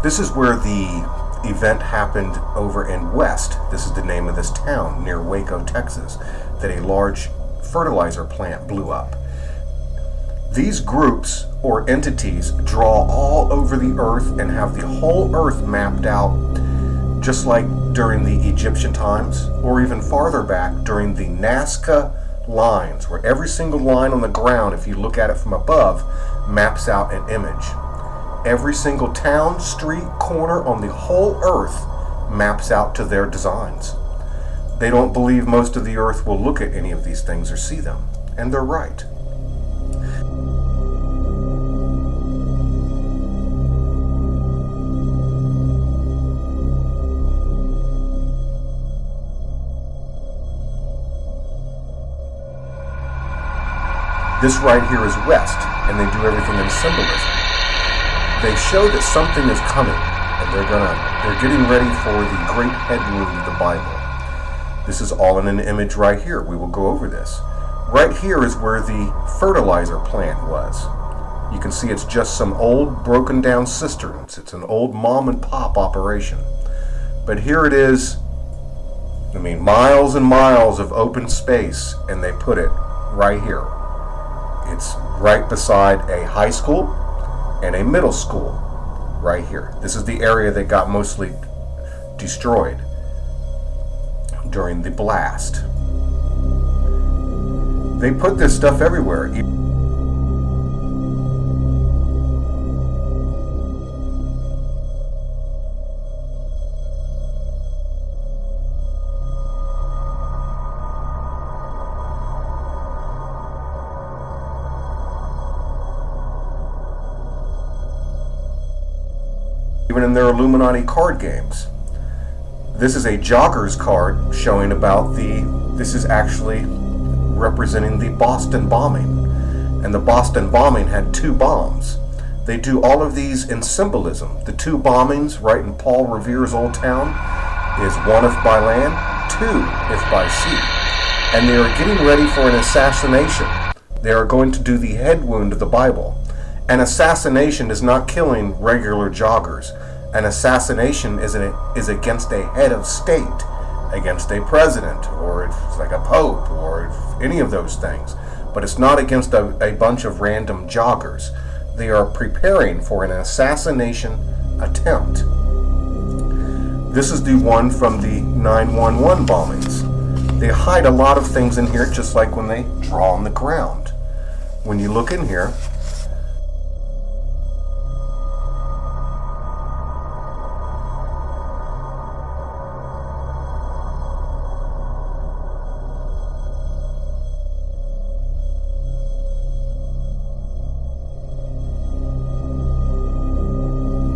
This is where the event happened over in West. This is the name of this town near Waco, Texas, that a large fertilizer plant blew up. These groups or entities draw all over the earth and have the whole earth mapped out, just like during the Egyptian times, or even farther back during the Nazca lines, where every single line on the ground, if you look at it from above, maps out an image. Every single town, street, corner on the whole earth maps out to their designs. They don't believe most of the earth will look at any of these things or see them, and they're right. This right here is West, and they do everything in symbolism. They show that something is coming, and they're getting ready for the great head wound of the Bible. This is all in an image right here. We will go over this. Right here is where the fertilizer plant was. You can see it's just some old broken down cisterns. It's an old mom and pop operation. But here it is, miles and miles of open space, and they put it right here. It's right beside a high school and a middle school right here. This is the area that got mostly destroyed during the blast. They put this stuff everywhere. Even in their iLLuminati card games. This is a jogger's card showing about this is actually representing the Boston bombing. And the Boston bombing had 2 bombs. They do all of these in symbolism. The 2 bombings right in Paul Revere's old town is 1 if by land, 2 if by sea. And they are getting ready for an assassination. They are going to do the head wound of the Bible. An assassination is not killing regular joggers. An assassination is against a head of state, against a president, or it's like a pope, or any of those things. But it's not against a bunch of random joggers. They are preparing for an assassination attempt. This is the one from the 9/11 bombings. They hide a lot of things in here, just like when they draw on the ground. When you look in here,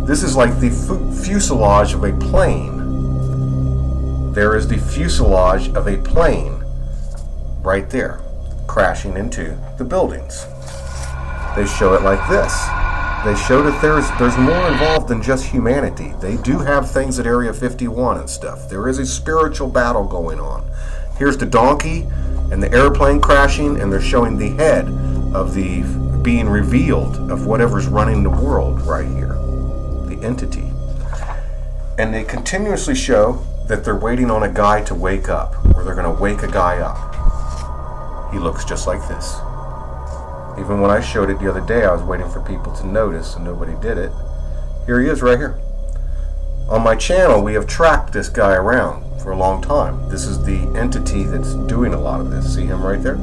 this is like the fuselage of a plane. There is the fuselage of a plane right there, crashing into the buildings. They show it like this. They show that there's more involved than just humanity. They do have things at Area 51 and stuff. There is a spiritual battle going on. Here's the donkey and the airplane crashing, and they're showing the head of the being revealed of whatever's running the world right here. Entity. And they continuously show that they're waiting on a guy to wake up, or they're going to wake a guy up. He looks just like this. Even when I showed it the other day, I was waiting for people to notice and nobody did it. Here he is right here. On my channel, we have tracked this guy around for a long time. This is the entity that's doing a lot of this. See him right there?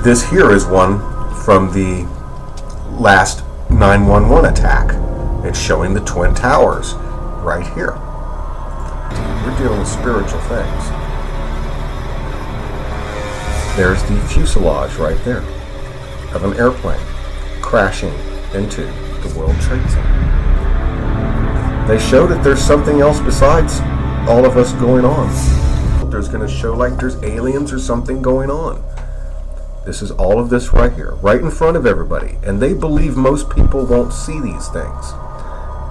This here is one from the last 9/11 attack. It's showing the Twin Towers right here. We're dealing with spiritual things. There's the fuselage right there of an airplane crashing into the World Trade Center. They show that there's something else besides all of us going on. there's going to show like there's aliens or something going on. This is all of this right here, right in front of everybody. And they believe most people won't see these things.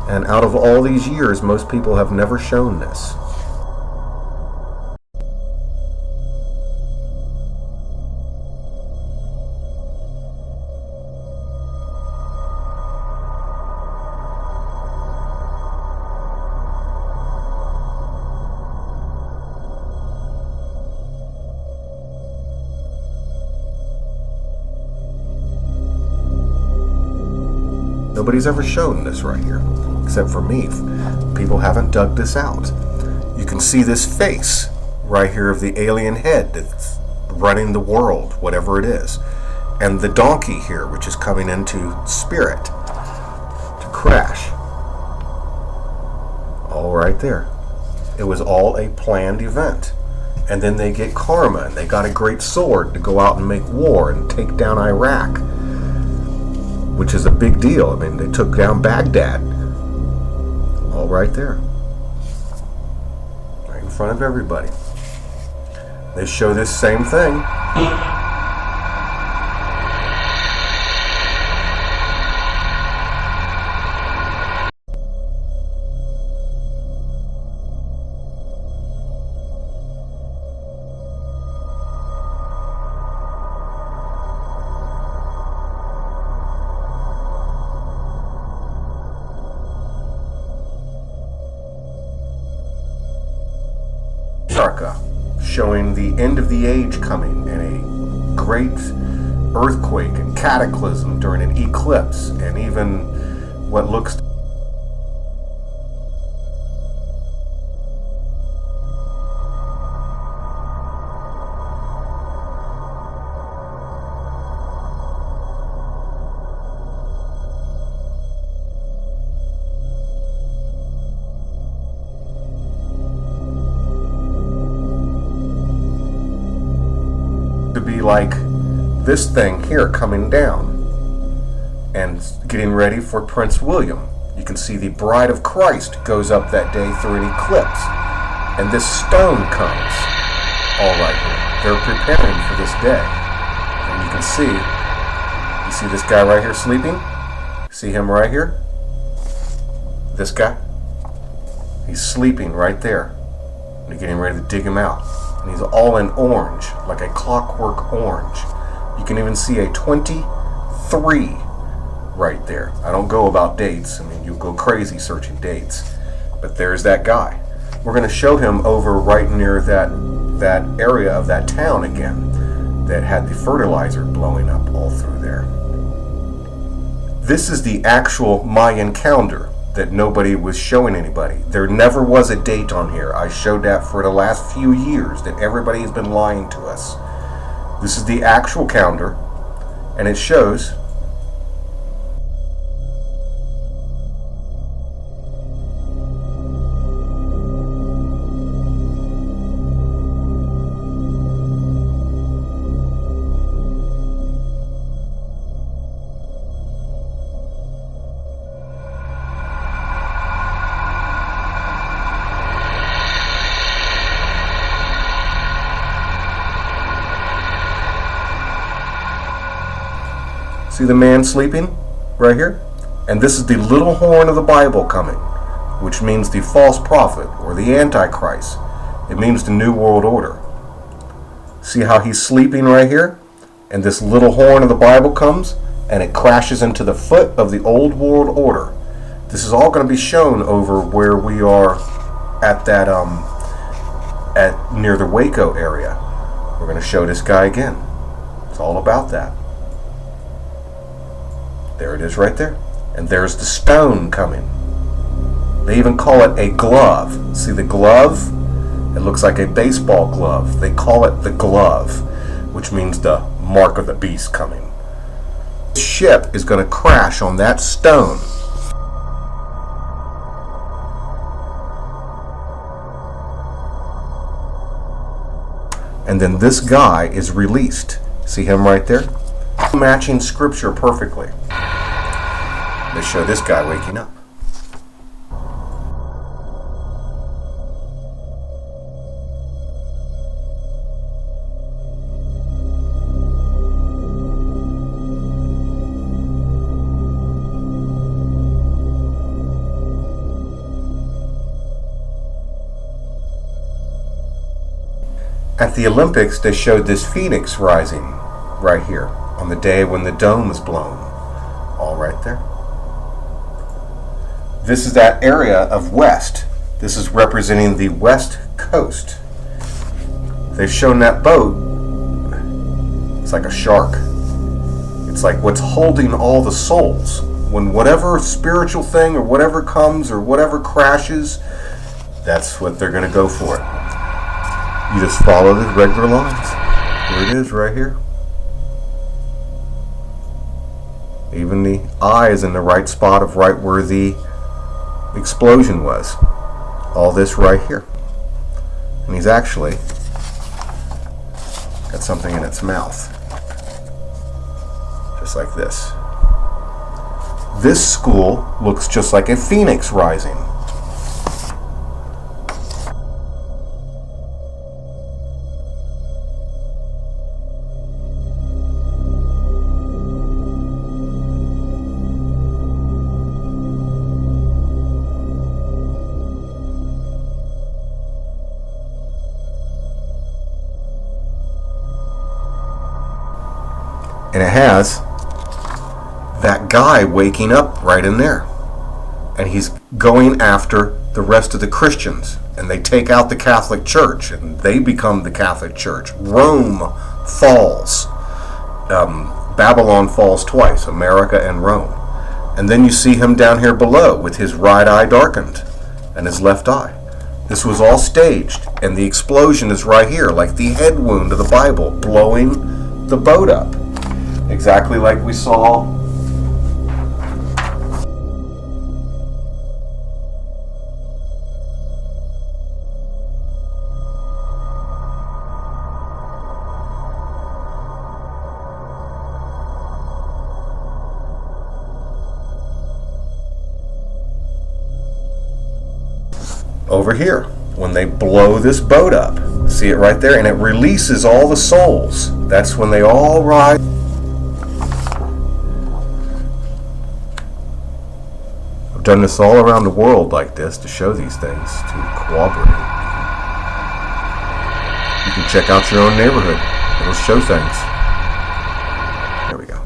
And out of all these years, most people have never shown this. Nobody's ever shown this right here, except for me. People haven't dug this out. You can see this face right here of the alien head that's running the world, whatever it is. And the donkey here, which is coming into spirit to crash. All right there. It was all a planned event. And then they get karma, and they got a great sword to go out and make war and take down Iraq, which is a big deal. I mean, they took down Baghdad. All right there. Right in front of everybody. They show this same thing. Showing the end of the age coming and a great earthquake and cataclysm during an eclipse, and even what looks to be like this thing here coming down and getting ready for Prince William. You can see the Bride of Christ goes up that day through an eclipse, and this stone comes all right here. They're preparing for this day, and you can see this guy right here sleeping. See him right here? This guy? He's sleeping right there. And they're getting ready to dig him out. And he's all in orange, like a clockwork orange. You can even see a 23 right there. I don't go about dates. I mean, you'll go crazy searching dates. But there's that guy. We're going to show him over right near that area of that town again that had the fertilizer blowing up all through there. This is the actual Mayan calendar that nobody was showing anybody. There never was a date on here. I showed that for the last few years, that everybody has been lying to us. This is the actual calendar, and it shows see the man sleeping right here? And this is the little horn of the Bible coming, which means the false prophet or the Antichrist. It means the New World Order. See how he's sleeping right here? And this little horn of the Bible comes and it crashes into the foot of the Old World Order. This is all going to be shown over where we are at that near the Waco area. We're going to show this guy again. It's all about that. There it is right there. And there's the stone coming. They even call it a glove. See the glove? It looks like a baseball glove. They call it the glove, which means the mark of the beast coming. This ship is going to crash on that stone. And then this guy is released. See him right there? Matching scripture perfectly. They show this guy waking up. At the Olympics, they showed this phoenix rising right here on the day when the dome is blown. All right there. This is that area of west. This is representing the west coast. They've shown that boat. It's like a shark. It's like what's holding all the souls. When whatever spiritual thing or whatever comes or whatever crashes, that's what they're going to go for. You just follow the regular lines. Here it is right here. Even the eye is in the right spot of right where the explosion was. All this right here. And he's actually got something in its mouth. Just like this. This school looks just like a phoenix rising. And it has that guy waking up right in there. And he's going after the rest of the Christians. And they take out the Catholic Church. And they become the Catholic Church. Rome falls. Babylon falls twice. America and Rome. And then you see him down here below with his right eye darkened. And his left eye. This was all staged. And the explosion is right here. Like the head wound of the Bible. Blowing the boat up. Exactly like we saw over here when they blow this boat up. See it right there? And it releases all the souls. That's when they all rise. Done this all around the world like this to show these things to cooperate. You can check out your own neighborhood. It'll show things. There we go.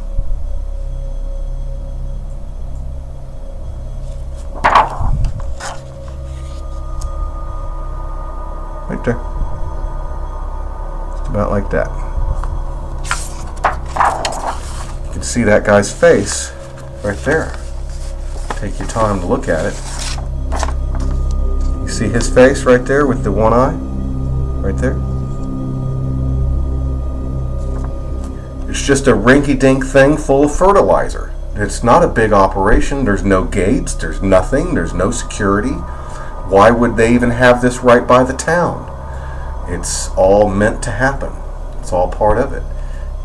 Right there. Just about like that. You can see that guy's face right there. Take your time to look at it. You see his face right there with the one eye? Right there? It's just a rinky-dink thing full of fertilizer. It's not a big operation. There's no gates. There's nothing. There's no security. Why would they even have this right by the town? It's all meant to happen. It's all part of it.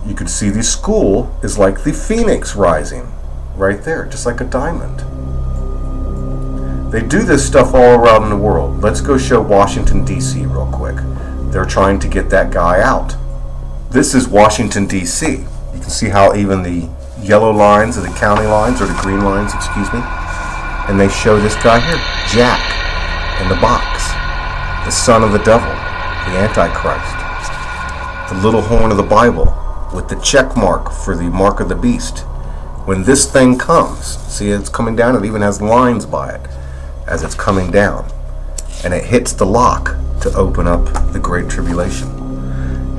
You could see the school is like the phoenix rising. Right there, just like a diamond. They do this stuff all around the world. Let's go show Washington, D.C. real quick. They're trying to get that guy out. This is Washington, D.C. You can see how even the yellow lines are the county lines, or the green lines, excuse me. And they show this guy here, Jack, in the box. The son of the devil, the Antichrist. The little horn of the Bible with the check mark for the mark of the beast. When this thing comes, see it's coming down, it even has lines by it as it's coming down. And it hits the lock to open up the Great Tribulation.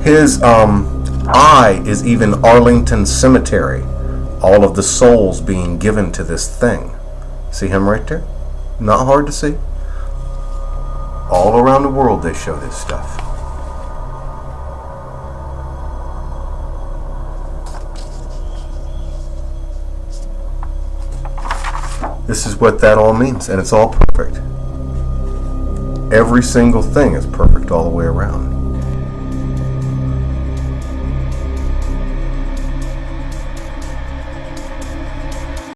His eye is even Arlington Cemetery. All of the souls being given to this thing. See him right there? Not hard to see. All around the world they show this stuff. This is what that all means, and it's all perfect. Every single thing is perfect all the way around.